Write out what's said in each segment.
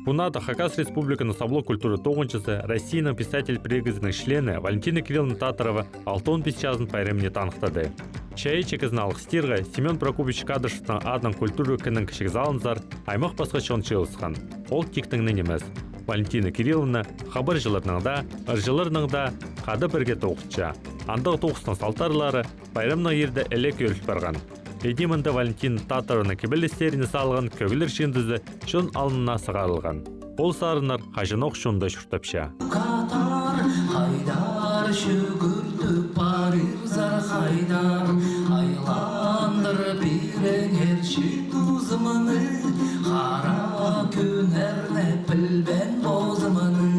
Бунада Хакас Республиканы Сабло культуры тоғыншысы Россияның писатель прегізінің шлені Валентина Кирилловна Татарова алтын писчазын пайреміне танықтады. Чайы чекізін алғыстырға Семен Прокопич Кадышевтың адның культуры кінің кішік залынзар аймақ басқа шон чығылысқан. Ол тектіңнің емес. Валентина Кирилловна хабар жылырныңда, ыржылырныңда қады бірге тоғытша. Андығы тоғыстың салтарлары пайремның ерді әлек өріш барған. Едемінді Валентина Татаровна кебелестеріне салған көгілер шендізі шын алынына сығарылған. Ол сарынар қажынық шында шүртапша. Катар, хайдар, шүгіртіп барыр зар хайдар, айландыр береңерші тұзымыны, қара күнерне білбен бозымыны,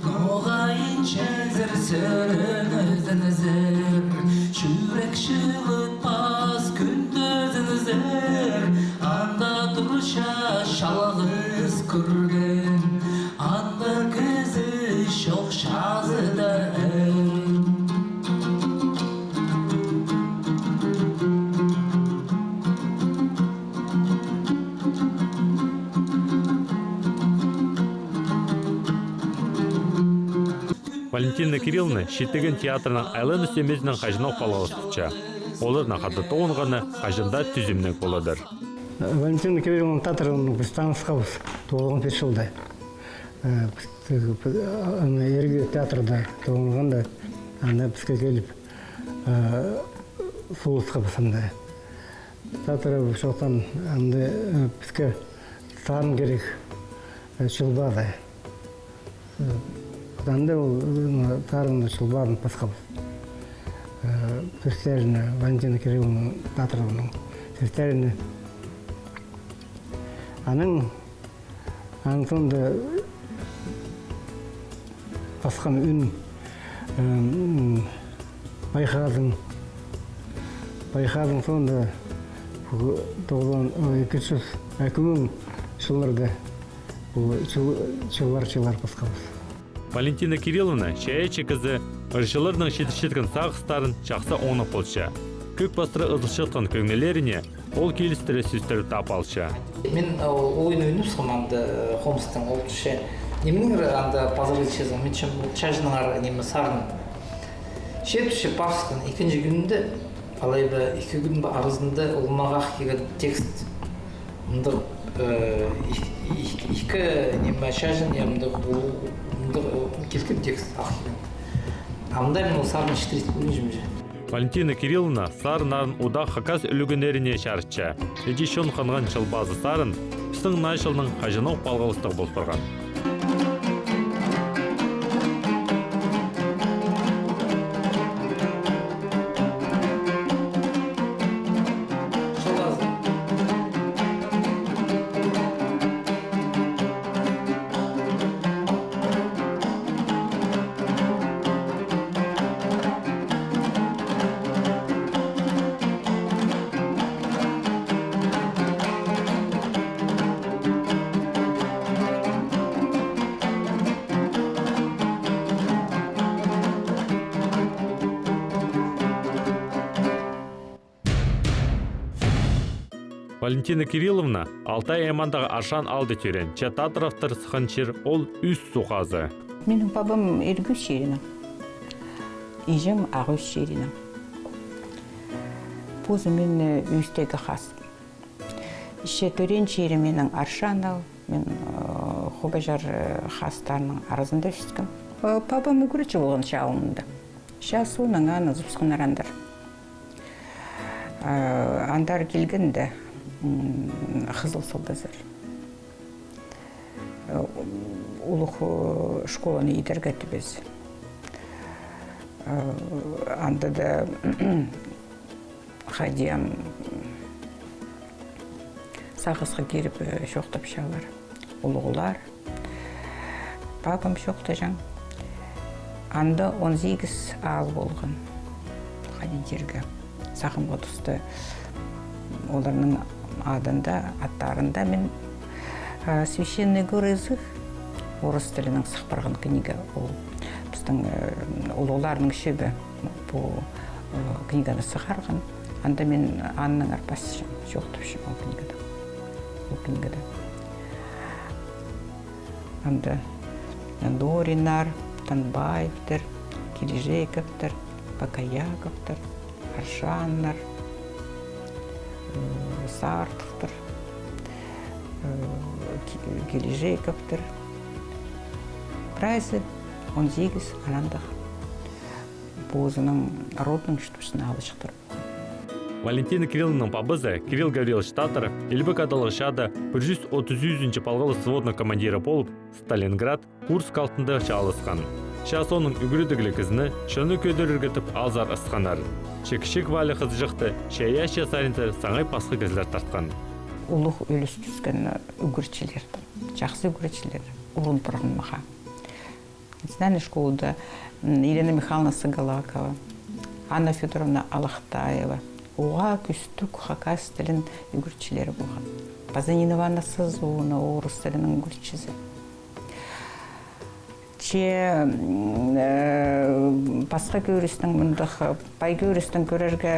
ноғайын чәзір сөрін өзінізір, жүрек шылыт бас күндізінізір, анда тұрша шалғыз күрген, анда көзі шоқ шазыда Валентина Кирилловна шеттеген театрының айлын үстемезінің қажынау палауыстықша. Оларына қады тоғынғаны қажында түзімнік боладыр. Валентина Кирилловна Татаровна бұстаныс қауыз 95 жылда. Ерге театрда тоғынғанда ана бізге келіп сұлысқа бұсында. Татаров жоқтан бізге сарын керек шылбады. Анда тарында шылбарын пасқабыз. Сестеріне Валентина Кирилловна Татаровның сестеріне. Аның сонда пасқан үн байқадың сонда 200 жылларда жылар пасқабыз. Валентина Кирилловна шәйечі кізі ұршылырның шетішеткен сағыстарын жақсы оны қолша. Көк бастыры ұзылшықтың көңелеріне ол келістірі сөздері тапалша. Мен ойын сұғыманды Хомстың олтышы. Неменің анда пазары чезім, мен чем чәжінің ары немі сарын. Шетіші парскын екінші күнінде, алайба 2 күн арызында ұлмағақ кеген текст. Мұндық 2 немі чәжін емдік келкен текст ақиын. Амдай мен ол сарын шетірет көрін жүмже. Валентина Кирилловна сарынарын ұда Хакас үлігінеріне шарытша. Еде шон қанған шылбазы сарын, біздің найшылының қажынау балғалыстығы болсырған. Валентина Кирилловна Алтай аймандағы Аршан алды терен. Татаровтар сықаншыр ол үз суқазы. Менің бабам Иргүз шерінің. Ижем Ағыз шерінің. Бұзы мен үстегі қас. Шетөрен шері менің Аршан ал, мен Хобажар қастарының арызында үстікім. Бабам үгірічі болған шауынында. Шасу наңаны зұпсқын арандар. Андар келгенді. Қызыл солдазар. Улық школаны идергәті біз. Анда да қадиям сағызға керіп шоқтап шалар. Улығылар. Бабам шоқта жаң. Анда 18 ал болған. Қадидерге. Сақымға тұсты оларының адында, аттарында мен священный горызы орыс тілінің сақпарған книга ол. Біздің ұлыларының шөбі бұл книганы сықарған. Анда мен Анның арпасы жоқтып ол книгада. анда Доринар, Танбаевтер, Килижейковтер, Покаяковтер, Аршаннар, Сартовтер, Килижейковтер. Прайсы 18 анандық бозының родның штусына алышықтыр. Валентина Кирилловнаның пабызы Кирилл Гаврилович Татаров Илбек адалышады 133-ші палғалы сводның командирі болып Сталинград, Курск алтында чалысқан. Шас оның үгірідігілі кізіні шыны көдір үргітіп алзар ысқанар. Шекшік валі қыз жықты шәйяшия саринтер саңай пасқы кізілер тартқан. Улық өліс түскен үгірчілерді, жақсы үгірчілер, ұрын бұрын маға. Национальной школы Елена Михайловна Сагалакова, Анна Федоровна Алахтаева, Уға күстік Хакас тілін үгірчілері болған. Пазанина Ивановна Сазуна, орыс тілінің үгірчізі. Басқа көрістің мұндық, бай көрістің көрерге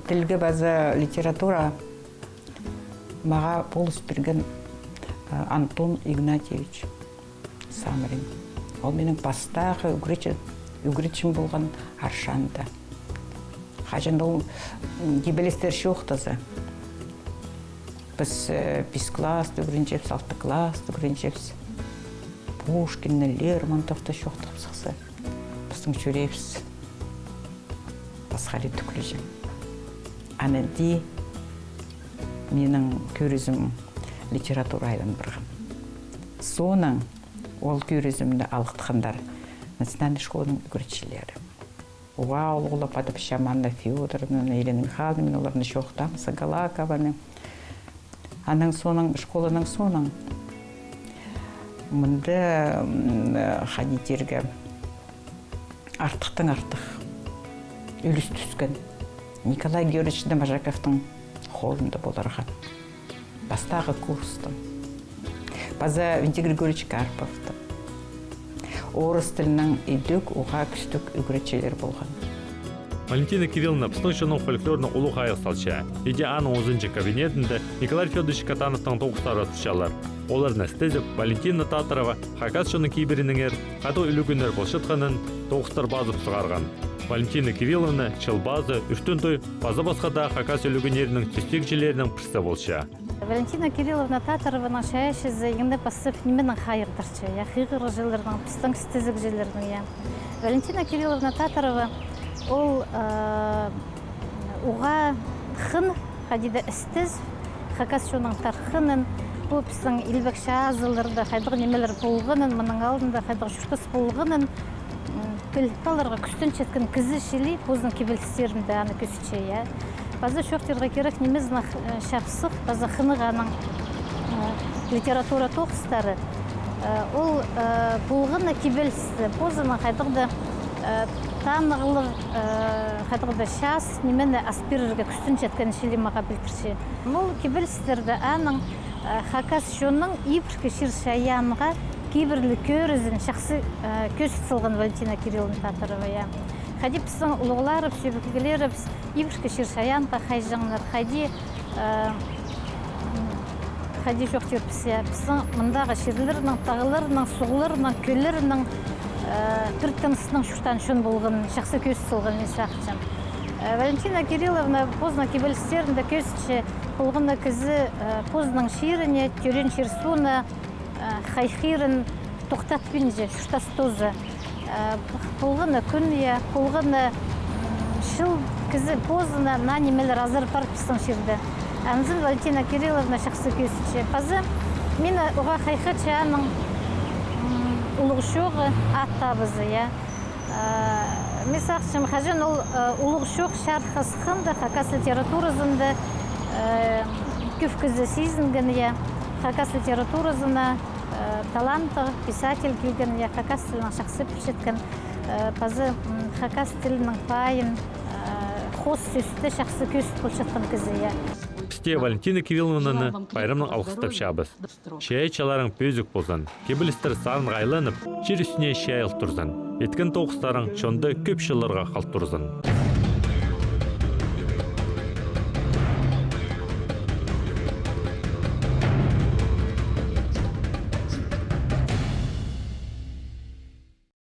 тілге база литература маға болыс берген Антон Игнатьевич Самарин. Ол менің бастағы үгіречім болған Аршанда. Хажында ол гибелестер шоқтазы. Біз 5 класс үгіренчепс, 6 класс үгіренчепс. Пушкинні, Лермонтовты шоқтық сықсы. Біздің жүрепс. Басқали түкілі жем. Анады менің көрізім литература айлан бірғым. Соның ол көрізімді алықтықандар национальный школының үгіртшілері. Оға олғылы падып Шаманна Федоровна, Елена Михайловна, оларны шоқтам, Сагалакованы. Аның соның, школының соның. Мұнды хадитерге артықтың артық үліс түскен Николай Георгиевич Домажаковтың қолында боларған. Бастағы курстың. База Винтий Григорьевич Карповты. Орыс тілінің үйдік, оға күстік үгіретшелер болған. Валентина Кирилловна пыстың фольклорны ұлы қайық салча. Еде аның 10-шы кабинетінде Николай Федорович Катановтың тоғыстары тұшалар. Оларына стезіп, Валентина Татарова Хакас шоны кейбірініңер, қаты үлігінер болшытқанын тоғыстар базып сұғарған. Валентина Кирилловна чылбазы, үштін той, базы басқада Хакас үлігінерінің түстекшілерінің пірсі болша. Валентина Кирилловна Татарованың шаяшызы еңді басып неменің қайырдырчы, қиғыры жылырдың, пыстың стезік жылырдың. Валентина Кирилловна Татарова ол уға қын, қадиді істіз, Хакас шоның тарқынын, бұл пыстың илбекші азылырды, қайдығы немелер болғынын, мұның алдында қайдығы жүртіс болғынын, кіліппаларға күстін четкін кізі шілі, позның кебелістерімді аны көсіче. Базы шоқтерға керек немезіні шапсық, базы қынығаның литература тоқыстары. Ол болғыны кебелісті, позының қайдығды танығылы, қайдығды шас, немені аспирерге күстін четкен шілі маға білдірші. Ол кебелістерді аның Хакас шоның ипіркі шыршаянға кейбірлі көрізін шақсы көз тұтылған Валентина Кирилловна Татарова. Қади пісің ұлығылары, сөбікілері, ибіршкі шыршаянға қайжыңлар, қади жоқтер пісің мұндағы шерлерінің, тағыларының, сұғыларының, көлерінің түрттіңісінің шұртан шын болғын, шақсы көз тұтылған мен сақчым. Валентина Кирилловна позна кебелістерінде көзші болғында кізі позның ширіне, түрен шерсуны, қайхирын тоқтатпен же, шұртас тозы. Полғыны күнне, полғыны шыл кізі позына на немелер азыр парпыстың шерді. Әнзін Валентина Кирилловна шақсы көсіче. Пазы мен оға қайқы чаның ұлығы шоғы ат табызы. Мен сақшым қажын ол ұлығы шоғы шарқыз қынды, Хакас литературызынды көв кізі сезінгені, Хакас литературызына таланты, писатель келген, Хакас тілінің шақсы пішеткен, пазы Хакас тілінің пайын, қос сөсті шақсы көсіп болшатқан кізі. Пісте Валентина Кирилловнаны байрамның алғыстап шабыз. Шәйчаларың пөзік болзан, кебілістер сарын ғайланып, жер үстіне шәйіл тұрзан. Еткен тоғыстарың шонды көп жылларға қалт тұрзан.